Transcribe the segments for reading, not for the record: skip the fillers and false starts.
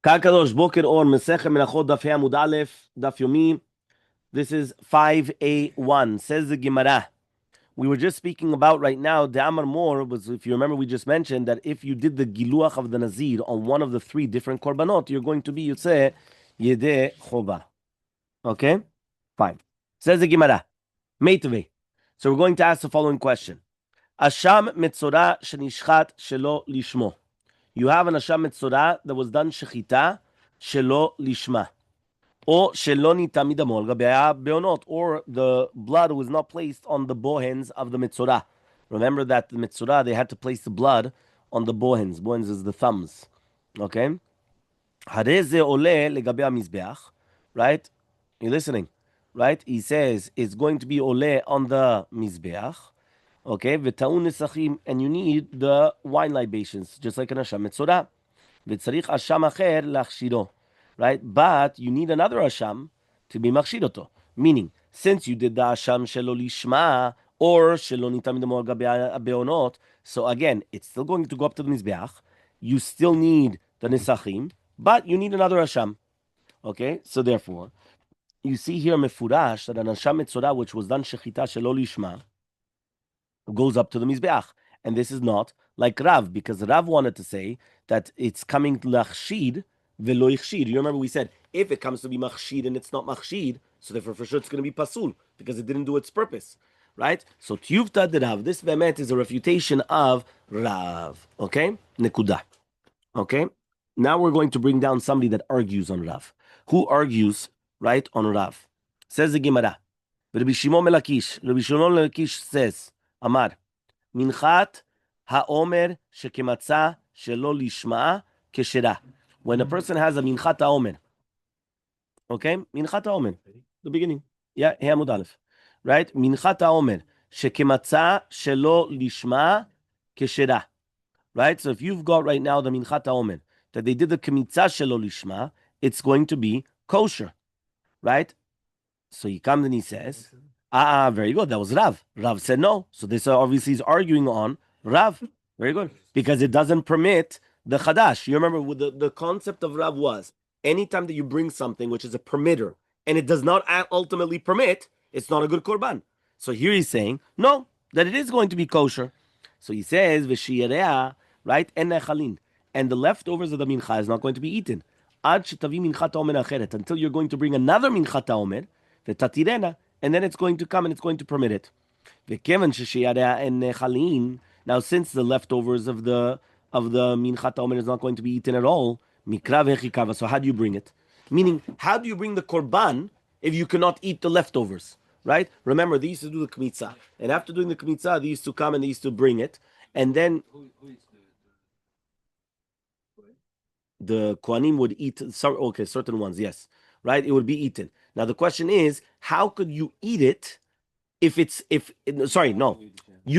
Kakadosh Boker or Masechet Menachot Daf Yomi Daf Daf Yomi. This is 5A1. Says the Gemara. We were just speaking about right now. The Amar Mor was, if you remember, we just mentioned that if you did the Giluach of the Nazir on one of the three different korbanot, you're going to be Yotze Yedeh Chova. Okay, fine. Says the Gemara. Meitve. So we're going to ask the following question: Asham Metzora Shenishchat Shelo Lishmo. You have an Asham Metzora that was done Shechita Shelo Lishma. Or Shelo Nita Midamo al Gabei Beonot. Or the blood was not placed on the bohens of the Metzora. Remember that the Metzora, they had to place the blood on the bohens. Bohens is the thumbs. Okay? Hareze ole legabei mizbeach. Right? You're listening? Right? He says it's going to be ole on the mizbeach. Okay, v'ta'un nesachim, and you need the wine libations, just like an asham metzora. V'tzarich asham acher lachshiro, right? But you need another asham to be machshiroto. Meaning, since you did the asham shelo lishma or shelo nitam midamo al gabei beonot, so again, it's still going to go up to the mizbeach. You still need the nesachim, but you need another asham. Okay, so therefore, you see here mefurash that an asham metzora which was done shechita shelo lishma goes up to the Mizbeach. And this is not like Rav, because Rav wanted to say that it's coming to Lachshid velo Ichshid. You remember we said, if it comes to be Machshid and it's not Machshid, so therefore for sure it's going to be Pasul, because it didn't do its purpose. Right? So Tiyuvta de Rav, this Vemet is a refutation of Rav. Okay? Nekuda. Okay? Now we're going to bring down somebody that argues on Rav. Who argues, right, on Rav? Says the Gemara. Rabbi Shimon Melakish. Rabbi Shimon Melakish says, Amar, Minchat ha'omer shekematza shelo lishma keshera. When a person has a minchat ha'omer, okay, minchat ha'omer, the beginning, yeah, Amud Aleph, right? Minchat ha'omer shekematza shelo lishma keshera, right? So if you've got right now the minchat ha'omer that they did the kemitza shelo lishma, it's going to be kosher, right? So he comes and he says, very good. That was Rav. Rav said no. So this obviously is arguing on Rav. Very good. Because it doesn't permit the Chadash. You remember what the concept of Rav was, anytime that you bring something which is a permitter and it does not ultimately permit, it's not a good korban. So here he's saying, no, that it is going to be kosher. So he says, V'shiyarea, right, en nechalin. And the leftovers of the mincha is not going to be eaten. Ad shetavi minchat ha'omer acheret. Until you're going to bring another minchat ha'omer, v'tatirena, and then it's going to come and it's going to permit it. Now, since the leftovers of the minchat ha'omer is not going to be eaten at all, so how do you bring it? Meaning, how do you bring the korban if you cannot eat the leftovers? Right? Remember, they used to do the kmitza, and after doing the kmitza, they used to come and they used to bring it, and then the kohanim would eat. Certain ones, yes, right? It would be eaten. Now the question is, how could you eat it you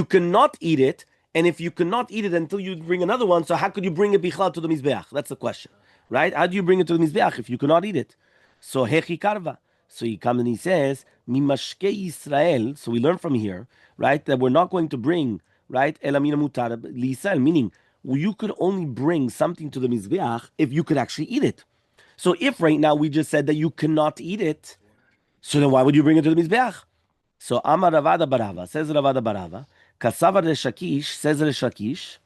cannot eat it, and if you cannot eat it until you bring another one, so how could you bring it bichlal to the mizbeach? That's the question, right? How do you bring it to the mizbeach if you cannot eat it? So hechi karva. So he comes and he says, mimashke Yisrael. So we learn from here, right, that we're not going to bring, right, elamina mutar liYisrael, meaning you could only bring something to the mizbeach if you could actually eat it. So if right now we just said that you cannot eat it, so then why would you bring it to the mizbeach? So Amar Ravada Barava, says Ravada Barava, Kasavar Reshakish, says Reshakish,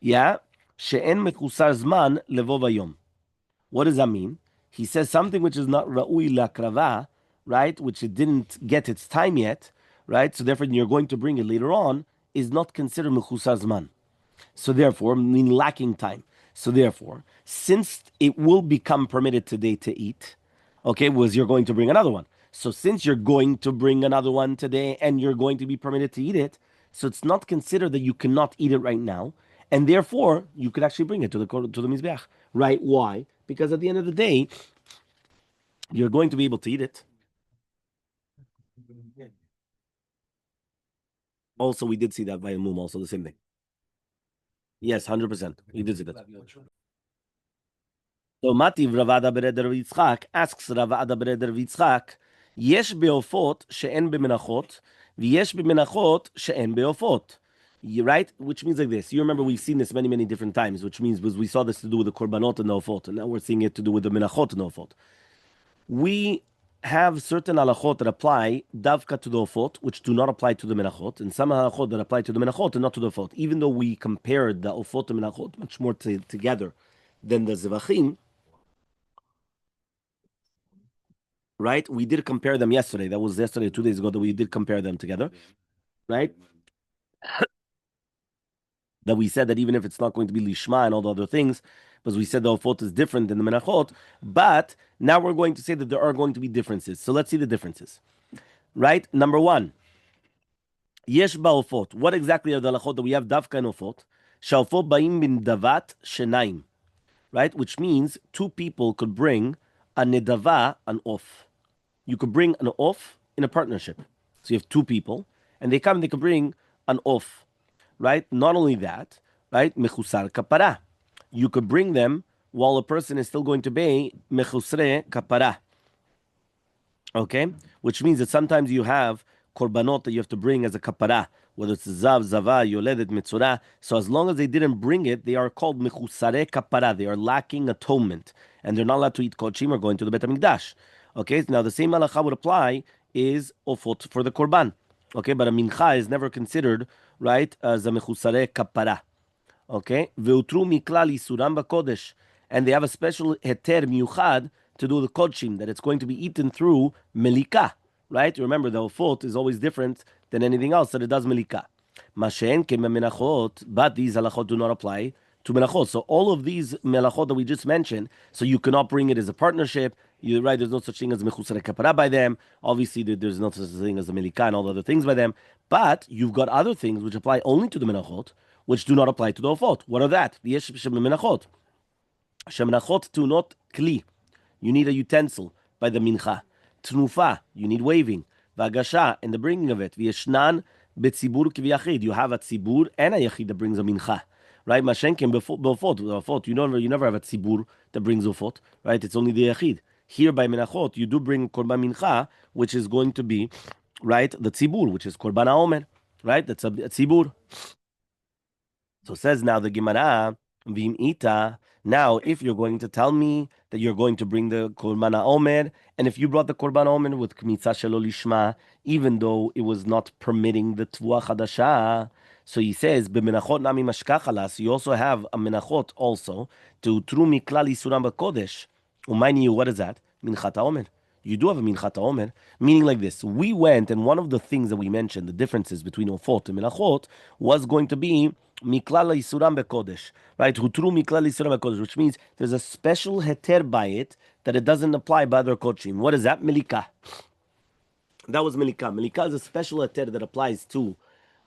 yeah, she'en mekusar zman levo vayom. What does that mean? He says something which is not ra'ui lakrava, right, which it didn't get its time yet, right, so therefore you're going to bring it later on, is not considered mekusar zman. So therefore, meaning lacking time. So therefore, since it will become permitted today to eat, okay, you're going to bring another one. So since you're going to bring another one today and you're going to be permitted to eat it, so it's not considered that you cannot eat it right now, and therefore you could actually bring it to the mizbeach, right? Why? Because at the end of the day, you're going to be able to eat it. Also, we did see that by Mum, also the same thing. Yes, 100%. You did see that. So Mativ Ravada Bereder Yitzchak asks Ravada Bereder Yitzchak, Yesh beofot she'en bemenachot, v'yesh bemenachot she'en beofot. Right? Which means like this. You remember we've seen this many, many different times, which means because we saw this to do with the korbanot and the ofot, and now we're seeing it to do with the menachot and the ofot. We have certain halachot that apply davka to the ofot, which do not apply to the menachot, and some halachot that apply to the menachot and not to the ofot. Even though we compared the ofot and menachot much more together than the zevachim, right? We did compare them yesterday. That was yesterday, 2 days ago, that we did compare them together, right? That we said that even if it's not going to be lishma and all the other things, because we said the ofot is different than the menachot, but now we're going to say that there are going to be differences. So let's see the differences, right? Number one, yesh ba'ofot. What exactly are the halachot that we have davka and ofot? Sha'ofot ba'im bin davat shenaim, right? Which means two people could bring a nedava, an off. You could bring an off in a partnership. So you have two people, and they come and they could bring an off, right? Not only that, right? Mechusar kapara. You could bring them while a person is still going to pay mechusre kapara. Okay? Which means that sometimes you have korbanot that you have to bring as a kapara, whether it's zav, zava, yoledet, metzora. So as long as they didn't bring it, they are called mechusare kapara. They are lacking atonement. And they're not allowed to eat kochim or go into the Bet HaMikdash. Okay? Now the same halacha would apply is ofot for the korban. Okay? But a mincha is never considered, right, as a mechusare kapara. Okay? Ve'utru miklal isuram b'kodesh. And they have a special heter miuchad to do the kodshim, that it's going to be eaten through melika, right? Remember, the ofot is always different than anything else that it does melika. Mashen ke menachot, but these halachot do not apply to menachot. So all of these melachot that we just mentioned, so you cannot bring it as a partnership. You're right, there's no such thing as mechusar kapara by them. Obviously, there's no such thing as a melika and all the other things by them. But you've got other things which apply only to the menachot, which do not apply to the ofot. What are that? The yesh menachot. Shemenachot to not kli. You need a utensil by the mincha. Tnufa, you need waving. Vagasha, and the bringing of it. V'yeshnan betzibur k'v'yachid. You have a tzibur and a yachid that brings a mincha. Right? Mashenkim b'ofot. You never have a tzibur that brings ofot. Right? It's only the yachid. Here by menachot, you do bring korban mincha, which is going to be, right, the tzibur, which is korban haomer. Right? That's a tzibur. So says now the Gemara, Vim ita. Now, if you're going to tell me that you're going to bring the Korban Omer, and if you brought the Korban Omer with Kmitza Shelo Lishma, even though it was not permitting the Tvua Chadasha, so he says, B'menachot nami mashkachalas, you also have a menachot also, to Tru Miklal Isuram B'Kodesh. Umayni you, what is that? Minchat Omer. You do have a Minchat Omer, meaning like this. We went, and one of the things that we mentioned, the differences between Ofot and Menachot, was going to be Miklal Isuram Bekodesh, right? Hutru Miklal Isuram Bekodesh, which means there's a special heter by it that it doesn't apply by other kochim. What is that? Melika. That was Melika. Melika is a special heter that applies to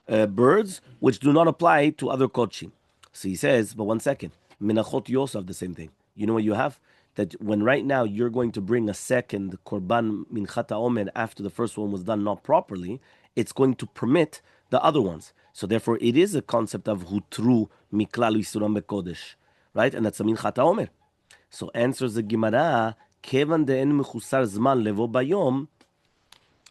birds, which do not apply to other kochim. So he says, but one second, Menachot, you also have the same thing. You know what you have? That when right now you're going to bring a second korban minchat omer after the first one was done not properly, it's going to permit the other ones. So therefore, it is a concept of hutru miklal isuram bekodesh, right? And that's a minchat omer. So answers the Gemara, kevan de'en mechusar zman levo bayom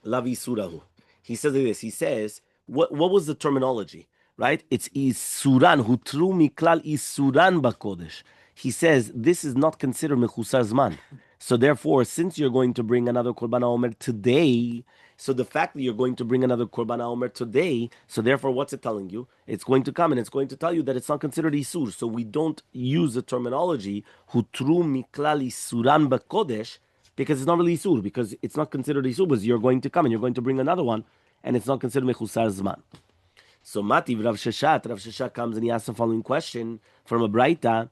lavi surahu. He says this. He says, what was the terminology, right? It's isuran hutru miklal isuran bakodesh. He says this is not considered mechusar zman. So therefore, since you're going to bring another korban omer today, so the fact that you're going to bring another korban omer today, so therefore, what's it telling you? It's going to come and it's going to tell you that it's not considered isur. So we don't use the terminology hutru miklal isuran bakodesh because it's not really isur, because it's not considered isur, because you're going to come and you're going to bring another one, and it's not considered mechusar zman. So Mativ Rav Sheshat comes and he asks the following question from a Braita.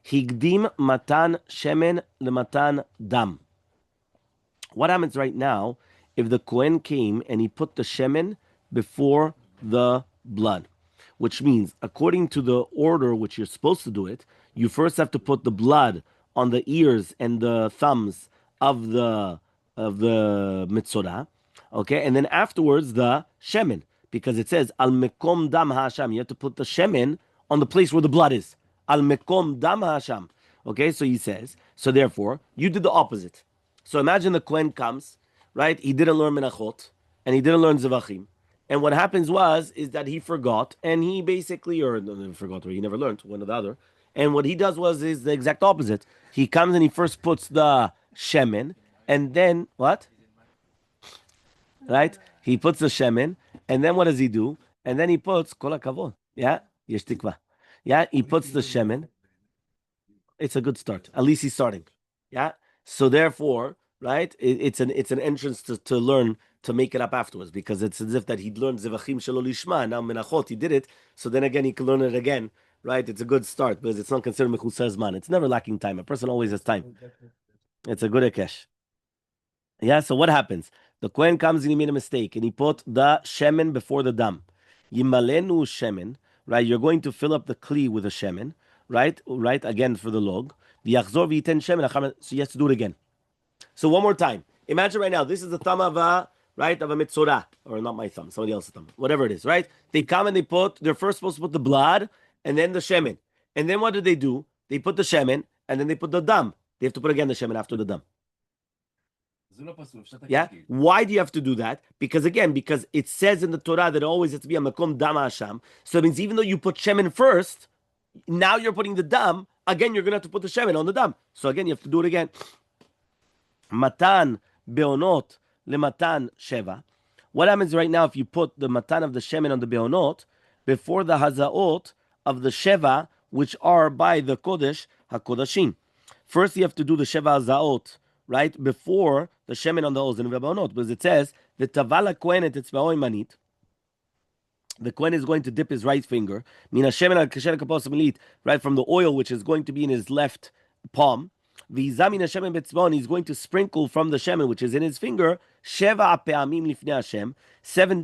Higdim matan shemen lematan dam. What happens right now if the Kohen came and he put the shemen before the blood? Which means, according to the order which you're supposed to do it, you first have to put the blood on the ears and the thumbs of the mitzorah, okay, and then afterwards the shemen, because it says al mekom dam ha'asham. You have to put the shemen on the place where the blood is. Al mekom dam ha'asham. Okay, so he says, so therefore, you did the opposite. So imagine the Kohen comes, right? He didn't learn Menachot, and he didn't learn Zevachim, And what happens is that he forgot, and he basically, or no, forgot, or he never learned, one or the other. And what he does is the exact opposite. He comes and he first puts the shemen, and then what? Right? He puts the shemen, and then what does he do? And then he puts kol hakavod. Yeah, yesh tikva. Yeah, he puts the shemen. It's a good start. At least he's starting. Yeah. So therefore, right, it's an entrance to learn to make it up afterwards, because it's as if that he'd learned zevachim shelo lishma. Now menachot, he did it. So then again, he can learn it again. Right. It's a good start because it's not considered mechusar zman. It's never lacking time. A person always has time. It's a good ekesh. Yeah. So what happens? The Kohen comes and he made a mistake and he put the shemen before the dam. Yimalenu shemen. Right. You're going to fill up the kli with a shemen. Right. Right. Again for the log. V'yachzor v'yiten shemen. So he has to do it again. So one more time. Imagine right now, this is the thumb of a, right, of a mitzorah, or not my thumb, somebody else's thumb, whatever it is, right? They come and they're first supposed to put the blood and then the shemen. And then what do? They put the shemen and then they put the dam. They have to put again the shemen after the dam. Yeah. Why do you have to do that? Because it says in the Torah that it always has to be a makom dam hasham. So it means even though you put shemen first, now you're putting the dam, again, you're going to have to put the shemen on the dam. So again, you have to do it again. Matan beonot lematan sheva. What happens right now if you put the matan of the shemen on the beonot before the hazaot of the sheva, which are by the kodesh hakodashim? First, you have to do the sheva hazaot, right, before the shemen on the oz and the beonot, because it says the tavala kohen et etzbao manit. The Kohen is going to dip his right finger, right, from the oil which is going to be in his left palm. He's going to sprinkle from the shemen which is in his finger 7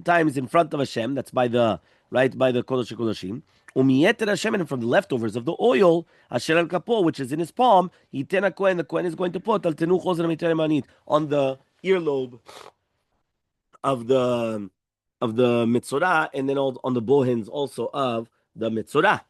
times in front of Hashem. That's by the Kodesh HaKodashim. And from the leftovers of the oil, which is in his palm, the Kohen is going to put on the earlobe of the mitzorah, and then on the bohins also of the mitzorah.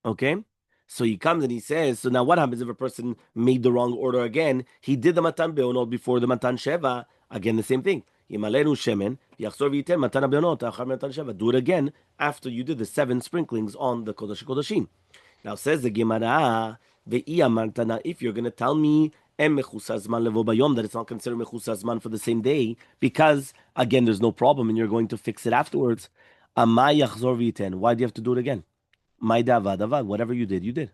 Okay? So he comes and he says, so now what happens if a person made the wrong order again? He did the matan beonot before the matan sheva. Again, the same thing. Yimalenu shemen, yachzor v'yiten matan beonot, achar matan sheva. Do it again after you did the 7 sprinklings on the kodesh kodashim. Now says the Gemara, if you're going to tell me that it's not considered mechusar zman for the same day, because again there's no problem and you're going to fix it afterwards. Why do you have to do it again? Whatever you did.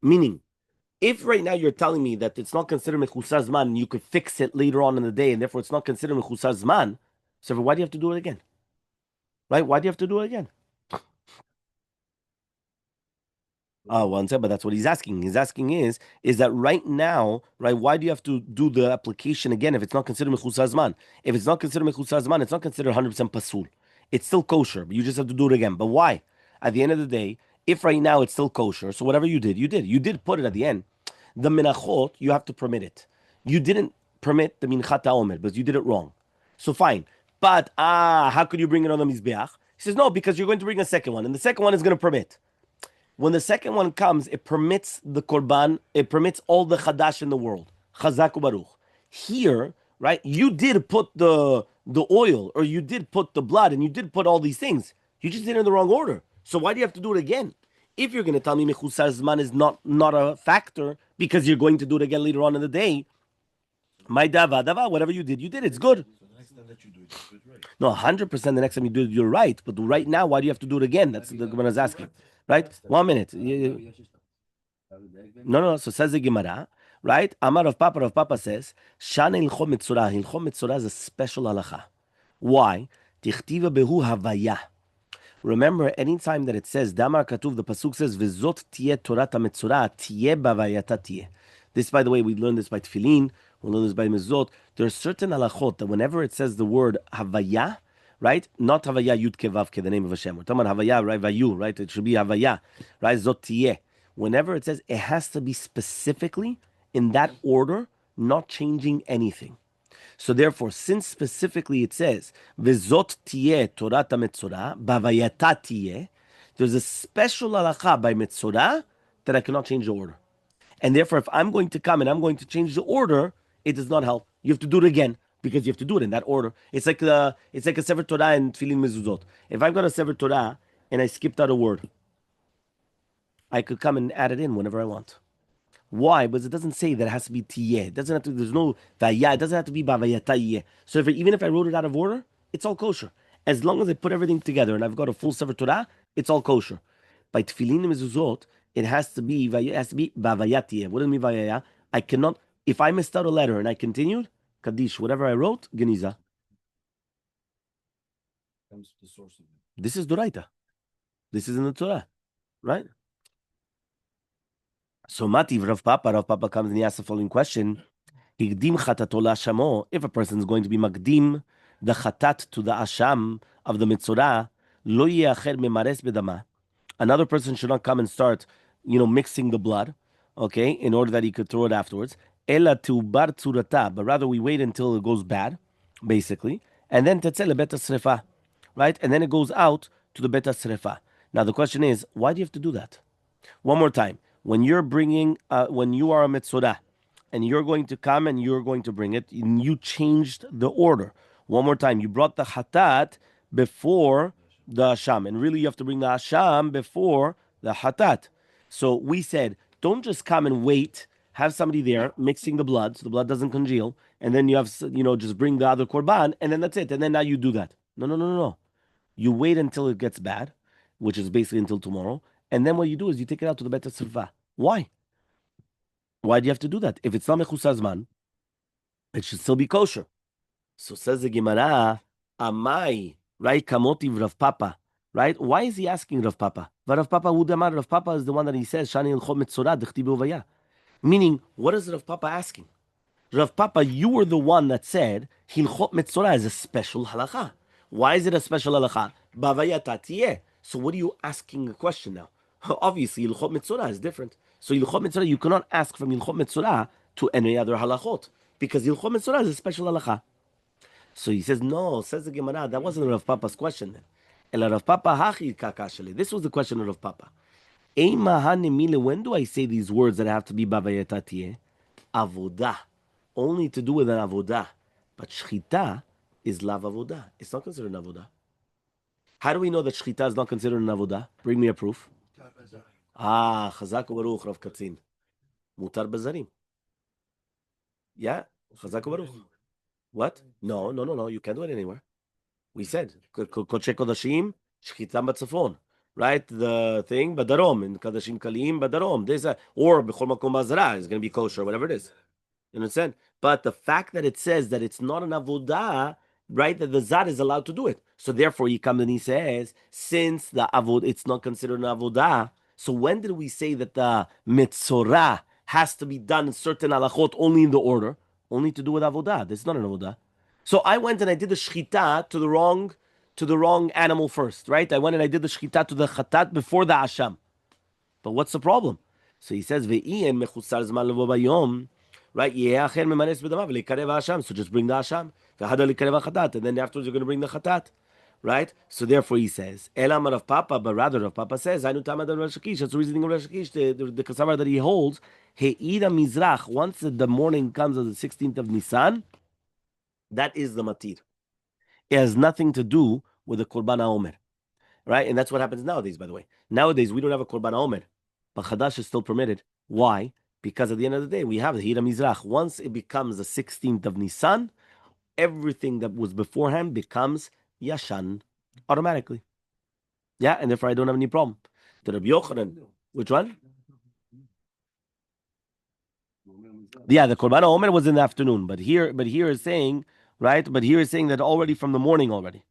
Meaning, if right now you're telling me that it's not considered mechusar zman and you could fix it later on in the day and therefore it's not considered mechusar zman, so why do you have to do it again? Right? Why do you have to do it again? One second, but that's what he's asking. He's asking is that right now, right? Why do you have to do the application again if it's not considered mechusar zman? If it's not considered mechusar zman, it's not considered 100% pasul. It's still kosher, but you just have to do it again. But why? At the end of the day, if right now it's still kosher, so whatever you did. You did put it at the end. The menachot, you have to permit it. You didn't permit the minchat haomer, but you did it wrong. So fine. But how could you bring it on the mizbeach? He says no, because you're going to bring a second one, and the second one is going to permit. When the second one comes, it permits the korban, it permits all the chadash in the world. Chazak u'baruch. Here, right, you did put the oil, or you did put the blood, and you did put all these things. You just did it in the wrong order. So why do you have to do it again? If you're going to tell me mechusar zman is not a factor, because you're going to do it again later on in the day, my dava, whatever you did, it's good. So the next time that you do it, you do it right. No, 100% the next time you do it, you're right. But right now, why do you have to do it again? That's the Gemara is asking. Right? 1 minute. No. So says the Gemara, right? Amar of Papa says, Shana ilchom mitzorah. Ilchom mitzorah is a special halacha. Why? Tichtiva behu havaya. Remember, anytime that it says, Damar Katuv, the Pasuk says, Vizot tiye Torah mitzorah, tiye bavayata tiye. This, by the way, we learned this by Tefillin, we learned this by Mezuzot. There are certain halachot that whenever it says the word havaya, right? Not havaya yud kevavke, the name of Hashem. We're talking about havaya, right? Vayu, right? It should be havaya, right? Zot tiye. Whenever it says, it has to be specifically in that order, not changing anything. So therefore, since specifically it says, V'zot tiye Torah metzorah, bavayata tiye, there's a special halacha by metzorah that I cannot change the order. And therefore, if I'm going to come and I'm going to change the order, it does not help. You have to do it again. because you have to do it in that order. It's like a Sefer Torah and Tefillin Mezuzot. If I've got a Sefer Torah and I skipped out a word, I could come and add it in whenever I want. Why? Because it doesn't say that it has to be tiyeh. It doesn't have to. There's no vaya. It doesn't have to be bavayatayeh. So even if I wrote it out of order, it's all kosher. As long as I put everything together and I've got a full Sefer Torah, it's all kosher. By tefillin and mezuzot, it has to be it has to be bavayatiyeh. What does it mean vayaya? I cannot. If I missed out a letter and I continued, kaddish, whatever I wrote, geniza. Comes the source of it. This is doraita. This is in the Torah, right? So Mativ Rav Papa comes and he asks the following question. If a person is going to be magdim the chatat to the asham of the mitzorah, lo yeacher memares bedama. Another person should not come and start, mixing the blood, okay, in order that he could throw it afterwards. Ela tubar tzurata, but rather we wait until it goes bad, basically, and then tetzeh lebet srefa, right? And then it goes out to the bet srefa. Now the question is, why do you have to do that? One more time. When you're bringing, when you are a mitzorah, and you're going to come and you're going to bring it, you changed the order. One more time. You brought the hatat before the asham, and really you have to bring the asham before the hatat. So we said, don't just come and wait. Have somebody there mixing the blood so the blood doesn't congeal, and then you have, just bring the other korban, and then that's it. And then now you do that. No, no, no, no, no. You wait until it gets bad, which is basically until tomorrow. And then what you do is you take it out to the Bet Sirva. Why? Why do you have to do that? If it's not mechusazman, it should still be kosher. So says the Gemara, Amai, right? Kamoti Rav Papa, right? Why is he asking Rav Papa? Rav Papa Udamar, Rav Papa is the one that he says, Shani el Metzorah, Dechti B'Uvaya. Meaning, what is Rav Papa asking? Rav Papa, you were the one that said Hilchot Metzorah is a special halacha. Why is it a special halacha? Bavayatatiye. So what are you asking a question now? Obviously, Hilchot Metzorah is different. So Hilchot Metzorah, you cannot ask from Hilchot Metzorah to any other halachot because Hilchot Metzorah is a special halacha. So he says, no, says the Gemara, that wasn't Rav Papa's question then. Ela Rav Papa hachi kakashali. This was the question of Rav Papa. When do I say these words that have to be bavayatatiye? Avodah. Only to do with an avodah. But shchita is lav avodah. It's not considered an avodah. How do we know that shchita is not considered an avodah? Bring me a proof. Chazak u'baruch Rav Katzin. Mutar bazarim. Yeah, chazak u'baruch. What? No. You can't do it anywhere. We said kodesh kodashim shchita batzafon. Right, the thing badarom in kadashim kalim badarom. There's or b'chol makom bazara is going to be kosher, whatever it is. You understand? But the fact that it says that it's not an avodah, right, that the zad is allowed to do it. So therefore, he comes and he says, since the avod, it's not considered an avodah. So when did we say that the mitzorah has to be done in certain halachot only in the order, only to do with avodah? This is not an avodah. So I went and I did the shchita to the wrong animal first, right? I went and I did the shchita to the chatat before the asham. But what's the problem? So he says, ve'ien mechusar zman levo bayom. Right? So just bring the Asham. And then afterwards you're going to bring the Chatat. Right? So therefore he says, Elam Rav Papa, but rather Rav Papa says, I know Tamad Rav Shakish. That's the reasoning of Rav Shakish, the Kasavar that he holds. He'ira Mizrach, once the morning comes of the 16th of Nisan, that is the Matir. It has nothing to do with the Korban HaOmer. Right? And that's what happens nowadays, by the way. Nowadays, we don't have a Korban HaOmer. But Chadash is still permitted. Why? Because at the end of the day, we have the Hira Mizrach. Once it becomes the 16th of Nisan, everything that was beforehand becomes Yashan automatically. Yeah, and therefore I don't have any problem. The Rabbi Yochanan, which one? Yeah, the Korban Omer was in the afternoon, but here is saying, right? But here is saying that already from the morning already.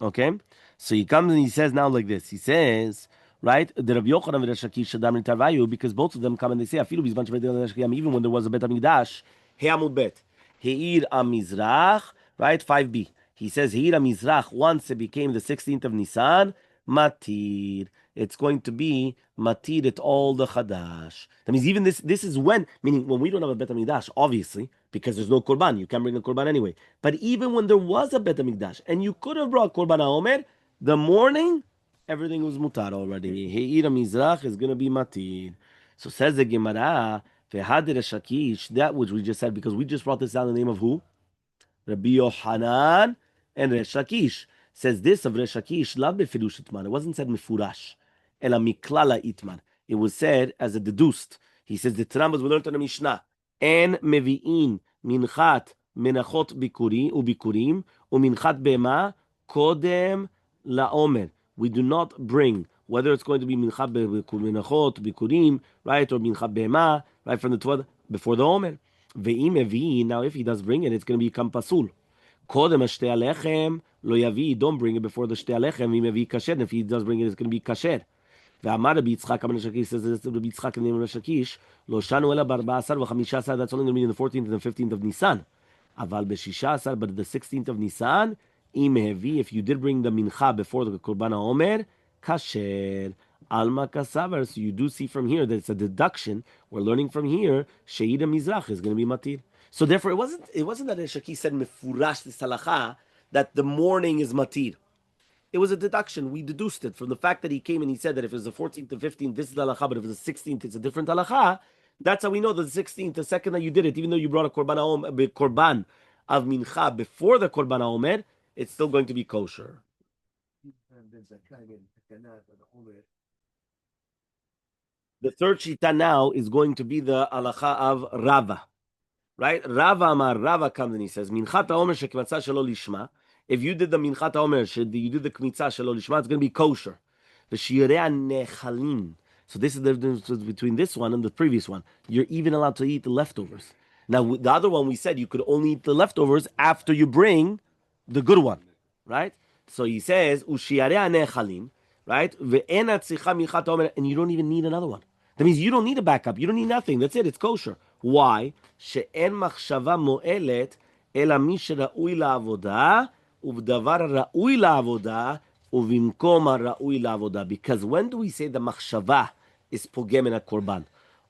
Okay? So he comes and he says now like this. He says, right? The Rabbi Yochanan and Shakish Shadam Tarvayu, because both of them come and they say, even when there was a Bet HaMikdash, He'amud Bet, He'ir Amizrach, right? 5b. He says, He'ir Amizrach, once it became the 16th of Nisan, Matir. It's going to be Matir at all the Chadash. That means even this is when, meaning when we don't have a Bet HaMikdash, obviously, because there's no Korban, you can't bring a Korban anyway. But even when there was a Bet HaMikdash, and you could have brought Korban HaOmer, the morning, everything was mutar already. He'ira Mizrach is going to be matir. So says the Gemara, Ve'hadir Shakish, that which we just said, because we just brought this down in the name of who? Rabbi Yohanan and Resh Lakish. Says this of Resh Lakish, lav befirush itman. It wasn't said mifurash, ela miklala itman. It was said as a deduced. He says the Rambam we learned on the Mishnah. En mevi'in minchat menachot bikurim ubikurim uminchat bema kodem laomer. We do not bring whether it's going to be minchat menachot bikurim, right, or minchat bema, right, from the 12 before the omer. Ve'im mevi'in. Now, if he does bring it, it's going to become pasul. Kodem shte alechem lo yavi. Don't bring it before the shte alechem. He mevi kasher. If he does bring it, it's going to be kasher. ואמר רבי יצחק, אמר לשקיש, says רבי יצחק in the name of Shakish, לא שנו אלא ב14 ו15, that's only going to be in the 14th and the 15th of Nisan. אבל ב16, but the 16th of Nisan, אם הביא, if you did bring the mincha before the Korban HaOmer, kasher. Alma kasavar. So you do see from here that it's a deduction. We're learning from here, sheida mizrach is going to be matir. So therefore, it wasn't that Shakish said mefurash this halacha that the morning is matir. It was a deduction. We deduced it from the fact that he came and he said that if it was the 14th to 15th, this is the halacha, but if it was the 16th, it's a different halacha. That's how we know that the 16th, the second that you did it, even though you brought a korban of mincha before the korban haomer, it's still going to be kosher. The third shita now is going to be the halacha of Rava. Right? Rava Amar, Rava comes and he says, Minchat HaOmer shekmatza shelo lishma. If you did the Minchat HaOmer, you did the kmitza shelo lishma, it's going to be kosher. V'shirei nechalin. So this is the difference between this one and the previous one. You're even allowed to eat the leftovers. Now, the other one we said you could only eat the leftovers after you bring the good one. Right? So he says, Ushirei nechalin. Right? Ve'ena tzicha Minchat HaOmer. And you don't even need another one. That means you don't need a backup. You don't need nothing. That's it. It's kosher. Why? שאין מחשבה מועלת, אלא מי שראוי לעבודה, ובדבר ראוי לעבודה, ובמקום הראוי לעבודה. Because when do we say the מחשבה is פוגם מן הקורבן?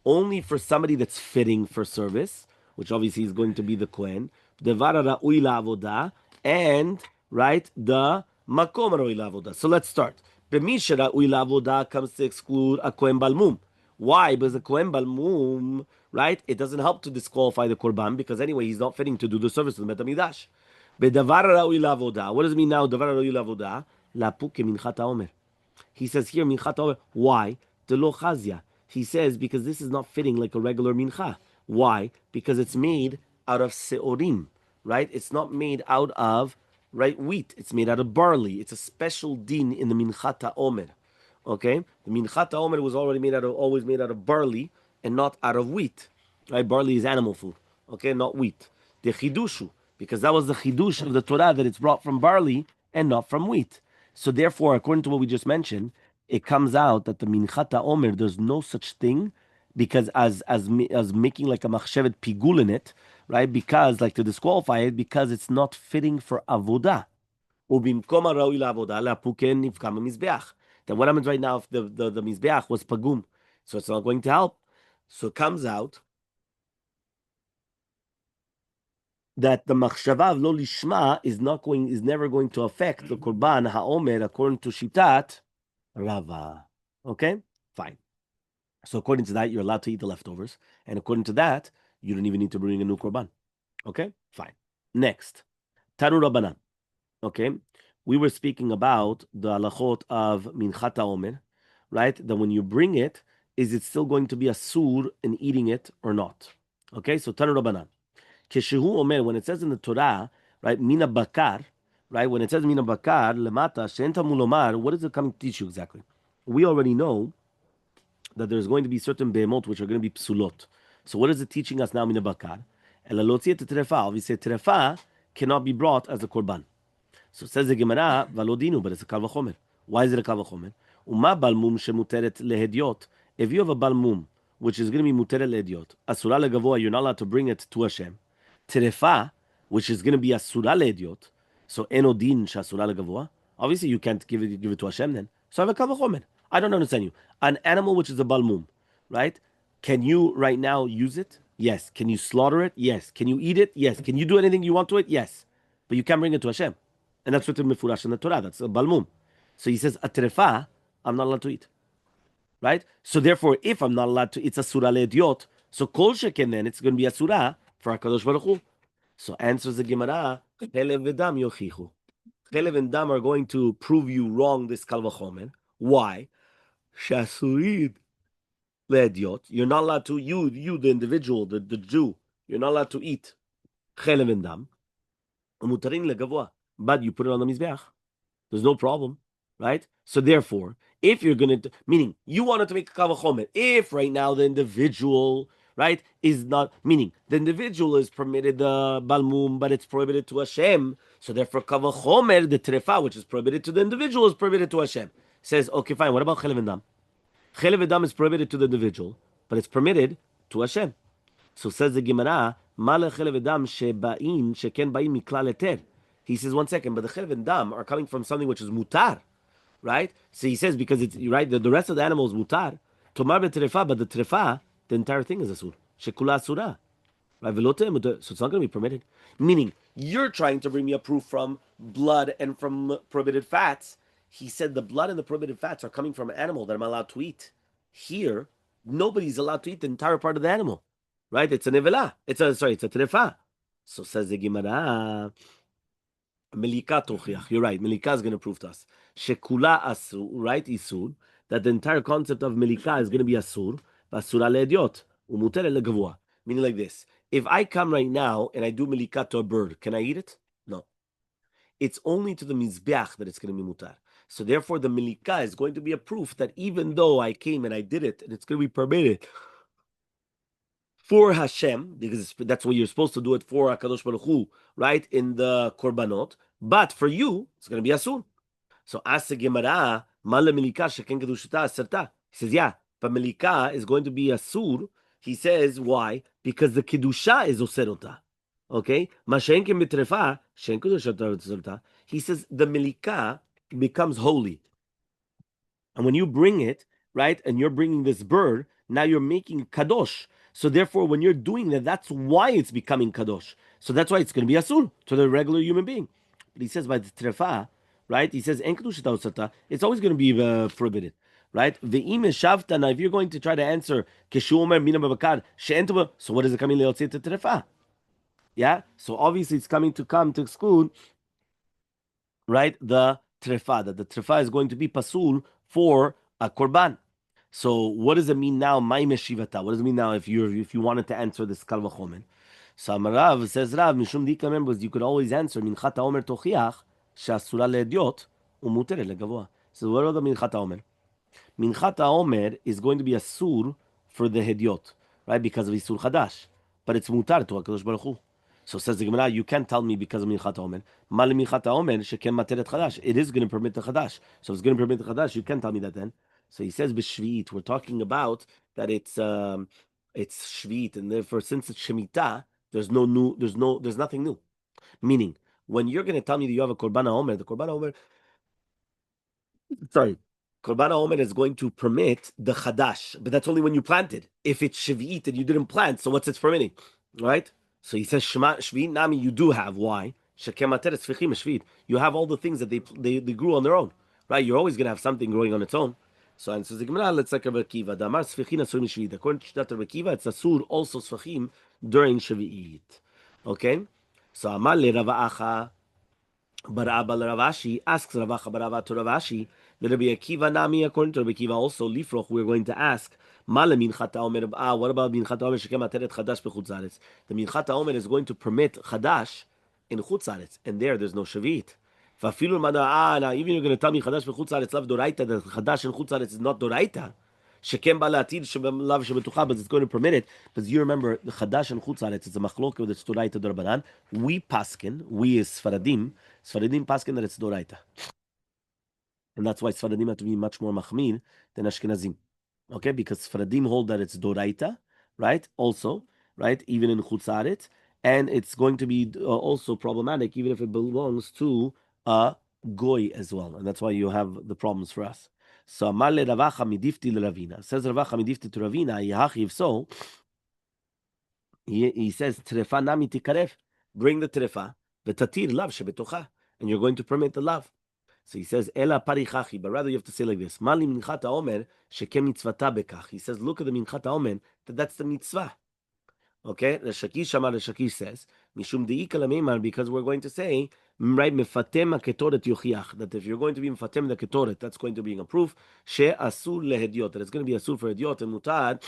Only for somebody that's fitting for service, which obviously is going to be the Kohen, דבר הראוי לעבודה, and, right, the מקום הראוי לעבודה. So let's start. במי שראוי לעבודה comes to exclude a Kohen balmum. Why? Because the Kohen balmum, right? It doesn't help to disqualify the korban because anyway he's not fitting to do the service of the Bet Hamikdash. Bedavar ra'ui la'avoda. What does it mean now? Davar ra'ui la'avoda. Lapuk minchat haomer. He says here minchat haomer. Why? Delo chazia. He says because this is not fitting like a regular mincha. Why? Because it's made out of seorim, right? It's not made out of wheat. It's made out of barley. It's a special din in the minchat haomer. Okay, the minchat haomer was always made out of barley and not out of wheat. Right, barley is animal food. Okay, not wheat. The chidushu, because that was the chidush of the Torah that it's brought from barley and not from wheat. So therefore, according to what we just mentioned, it comes out that the minchat haomer there's no such thing because as making like a machshevet pigul in it, right? Because like to disqualify it because it's not fitting for avodah. ובמקום הראוי לעבודה, להפוקן נפקע במזבח. Then what happens right now if the mizbeach was pagum? So it's not going to help. So it comes out that the machshava of lo lishma is never going to affect the korban haomer according to shitat Rava. Okay, fine. So according to that, you're allowed to eat the leftovers, and according to that, you don't even need to bring a new korban. Okay, fine. Next, Tanu Rabbanan. Okay, we were speaking about the halachot of minchat haomer, right? That when you bring it, is it still going to be a sur in eating it or not? Okay, so Tanu Rabbanan. Keshehu omer, when it says in the Torah, right, mina bakar, right, when it says mina bakar, lemata, she'enta mulomar, what is it coming to teach you exactly? We already know that there's going to be certain behemot which are going to be psulot. So what is it teaching us now, mina bakar? Elalotzi terefa, obviously terefa cannot be brought as a korban. So says the Gemara, valodinu, but it's a kal v'chomer. Why is it a kal v'chomer? Uma balmum shemuteret lehediot. If you have a balmum, which is going to be muteret lehediot, asura legavoa, you're not allowed to bring it to Hashem. Terefa, which is going to be asura lehediot, so enodin shasura legavoa. Obviously, you can't give it to Hashem then. So I have a kal v'chomer. I don't understand you. An animal which is a balmum, right? Can you right now use it? Yes. Can you slaughter it? Yes. Can you eat it? Yes. Can you do anything you want to it? Yes. But you can't bring it to Hashem. And that's written mefurash in the Torah. That's a balmum. So he says, a trefa, I'm not allowed to eat. Right? So therefore, if I'm not allowed to, it's a surah le'ediot. So kol sheken then, it's going to be a surah for HaKadosh Baruch Hu. So answers the Gemara, Chelev v'dam yochichu. Chelev and dam are going to prove you wrong this kal v'chomer. Why? Shasurid le'ediot. You're not allowed to, you the individual, the Jew, you're not allowed to eat chelev and dam. Umutarin legavua. But you put it on the mizbeach. There's no problem, right? So therefore, if you're going to, meaning you wanted to make a kavachomer, if right now the individual, right, is not, meaning the individual is permitted the balmum, but it's prohibited to Hashem. So therefore, kavachomer, the trefa, which is prohibited to the individual, is prohibited to Hashem. Says, okay, fine. What about chelev and dam? Chelev and dam is prohibited to the individual, but it's permitted to Hashem. So says the Gemara, Male chelev dam shebain sheken bain miklal eter. He says, one second, but the chelev and dam are coming from something which is mutar, right? So he says, because it's right, the rest of the animal is mutar. Tomar betrefa, but the trefa, the entire thing is asur. Shekula asura. Right? So it's not going to be permitted. Meaning, you're trying to bring me a proof from blood and from prohibited fats. He said the blood and the prohibited fats are coming from an animal that I'm allowed to eat. Here, nobody's allowed to eat the entire part of the animal. Right? It's a nevela. It's a trefa. So says the Gemara, Melika tochiach. You're right. Melika is going to prove to us. Shekula asur, right? Isur. That the entire concept of Melika is going to be asur. Basura leediot. Umuter legavua. Meaning like this. If I come right now and I do Melika to a bird, can I eat it? No. It's only to the mizbeach that it's going to be mutar. So therefore, the Melika is going to be a proof that even though I came and I did it, and it's going to be permitted for Hashem, because that's what you're supposed to do it for HaKadosh Baruch Hu, right, in the Korbanot, but for you, it's going to be Asur. So ask the Gemara, Mala Melika Sheken Kedushata Aserta. He says, yeah, but Melika is going to be Asur. He says, why? Because the Kedusha is Oserota. Okay? Mashenken Betrefa, Shen Kedushata Oserota. He says, the Melika becomes holy. And when you bring it, right, and you're bringing this bird, now you're making kadosh. So therefore, when you're doing that, that's why it's becoming kadosh. So that's why it's going to be asur to the regular human being. But he says by the trefa, right? He says en kedushata usata. It's always going to be prohibited, right? Ve'im shavta. Now, if you're going to try to answer keshu omer mina babakar she'entuba, so what is it coming leotzit to trefa? Yeah. So obviously, it's coming to exclude, right? The trefa. That the trefa is going to be pasul for a korban. So what does it mean now? Mai meshivata. What does it mean now if you wanted to answer this kal v'chomer? So Rav says Rav mishum dika members you could always answer minchat haomer tochiach she'asura leediot umuteret legavua. So what about the minchat haomer? Minchat haomer is going to be asur for the hediot, right? Because of isur chadash, but it's mutar to HaKadosh Baruch Hu. So says the Gemara, you can't tell me because of Minchat HaOmer. Mal Minchat HaOmer sheken materet chadash. It is going to permit the chadash. So if it's going to permit the chadash, you can't tell me that then. So he says b'shviit. We're talking about that it's shviit, and therefore since it's shemitah, there's nothing new. Meaning, when you're going to tell me that you have a korban HaOmer, the korban HaOmer, sorry, korban HaOmer is going to permit the chadash, but that's only when you planted. If it's shviit and you didn't plant, so what's it permitting, right? So he says, Shvi Nami, you do have. Why? You have all the things that they grew on their own. Right? You're always going to have something growing on its own. So answers the Gemara, let's take Rabbi Akiva. Damar Sfechin Asur Mishviit. According to Rabbi Akiva, it's Asur also Sfechim during Shavi'it. Okay? So Amar le Rava Acha Bar Abba Ravashi asks Rava Acha Bar Abba to Ravashi. The Rabbi Akiva Nami, according to Rabbi Akiva, also Lifroch, we're going to ask. What about Minchat HaOmer Shekem Ateret Chadash B'chutz Haaretz? The Minchat HaOmer is going to permit Chadash in Chutz Haaretz, and there's no Shavit. Now even you're going to tell me Chadash B'chutz Haaretz Lav Doraita, that Chadash in Chutz Haaretz is not Doraita. Shekem Ba La'atid Lav Shebetucha, but it's going to permit it. Because you remember, the Chadash in Chutz Haaretz is a machlok with it's Doraita Dorabanan. We paskin, we is Sfaradim paskin that it's Doraita. And that's why Sfaradim have to be much more machmir than Ashkenazim. Okay, because Sfaradim hold that it's Doraita, right? Also, right? Even in Chutz Haaretz. And it's going to be also problematic, even if it belongs to a Goy as well. And that's why you have the problems for us. So, Amar le Ravacha midifti le Ravina. Says Ravacha midifti to Ravina, Yehachi, if so, he says, Trefa nami tikarev. Bring the Trefa, v'tatir lav shebetocha. And you're going to permit the love. So he says, Ela parichachi, but rather you have to say like this. Mali minchat haomer shekem mitzvata bekach. He says, look at the minchat haomer, that's the mitzvah. Okay, the Shakish Shamar, the Shakish says, Mishum de'ika lamimar, because we're going to say, right, mefatem ketoret yochiach, that if you're going to be mefatem the ketoret, that's going to be a proof, she asur lehediot, that it's going to be asur for hediot and mutad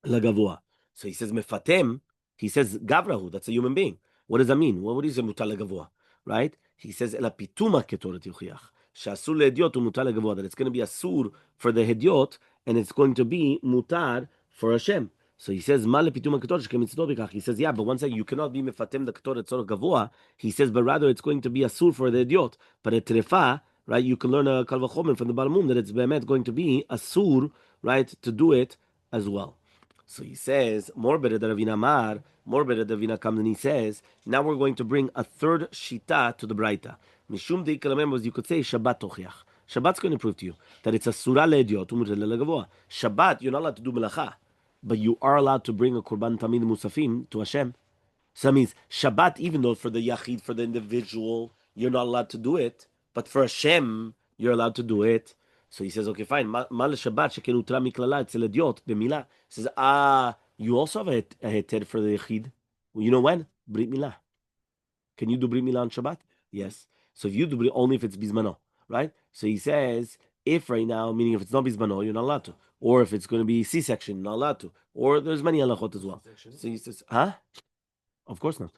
lagavua. So he says mefatem, he says gavrahu, that's a human being. What does that mean? What is a mutal lagavua? Right? He says ela pituma ketoret yochiach, she asur lehediot umutal lagavua, that it's going to be asur for the hediot and it's going to be mutar for Hashem. So he says, "Male pituma ketoret shekemitzvot b'kach." He says, yeah, but one second, you cannot be mefatem the ketoret tzorach gavua. He says, but rather it's going to be asur for the idiot. But a trefa, right? You can learn a kal vachomer from the Balmum that it's bemet going to be asur, right, to do it as well. So he says, more better than Ravina Mar, more better than Ravina comes and he says, now we're going to bring a third shita to the Braita. Mishum de members, you could say Shabbat tochiach. Shabbat's going to prove to you that it's a surah le'ediot, umuter le'gavoa. Shabbat, you're not allowed to do melacha, but you are allowed to bring a korban tamid musafim to Hashem. So that means Shabbat, even though for the yachid, for the individual, you're not allowed to do it, but for Hashem, you're allowed to do it. So he says, okay, fine. Mal Shabbat sheken utra miklala etzel idiot b'milah. He says, you also have a heter for the yachid. Well, you know when? Brit milah. Can you do brit milah on Shabbat? Yes. So if you do brit, only if it's bismano, right? So he says, if right now, meaning if it's not bismano, you're not allowed to. Or if it's going to be C-section, you're not allowed to. Or there's many halachot as well. So he says, huh? Of course not.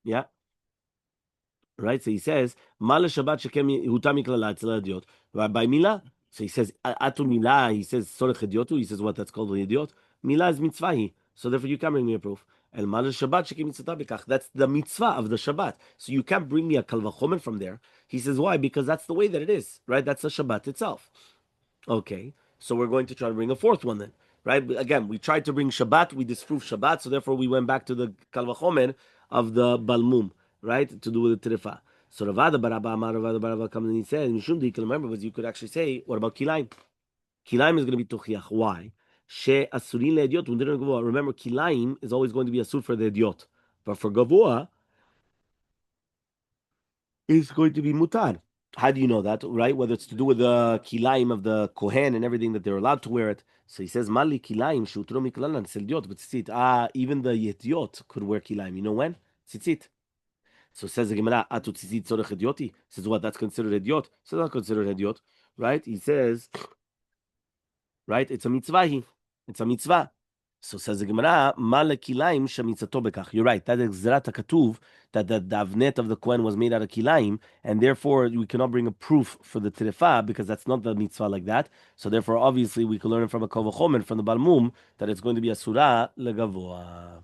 Yeah. Right? So he says, Mala Shabbat Shekem Hutami Klala Tzela by Mila. So he says, Atu Mila, he says, Sorech Idiotu. He says, what that's called an idiot. Mila is mitzvahi. So therefore you can't bring me a proof. El Mala Shabbat Shekem Mitzvah Bekach. That's the mitzvah of the Shabbat. So you can't bring me a Kalvachomer from there. He says, why? Because that's the way that it is. Right? That's the Shabbat itself. Okay, so we're going to try to bring a fourth one then, right? Again, we tried to bring Shabbat, we disproved Shabbat, so therefore we went back to the Kalvachomer of the Balmum, right, to do with the Tirifa. So Ravada Baraba Amar Ravada Baraba comes and he says, Mishum you can remember, but you could actually say, what about Kilaim? Kilaim is going to be Tochiach. Why? She Asurin Le'ediot, remember, Kilaim is always going to be Asur for the Idiot, but for Gavoa, it's going to be Mutar. How do you know that, right? Whether it's to do with the kilaim of the kohen and everything that they're allowed to wear it. So he says, "Mali kilaim shutro miklalan seldiot b'tzitzit." Even the yetiot could wear kilaim. You know when? Tzitzit. So says the Gemara, "Atu tzitzit tzorech idioti." Says what? That's considered idiot. So not considered idiot, right? He says, right? It's a mitzvah. It's a mitzvah. So says the Gemara, "Male kilaim shemitzato bekach." You're right. That is Zrat HaKatuv, that the davnet of the Kohen was made out of kilaim, and therefore we cannot bring a proof for the terefa because that's not the mitzvah like that. So therefore, obviously, we can learn it from a kol v'chomer from the Balmum that it's going to be a surah legavoa.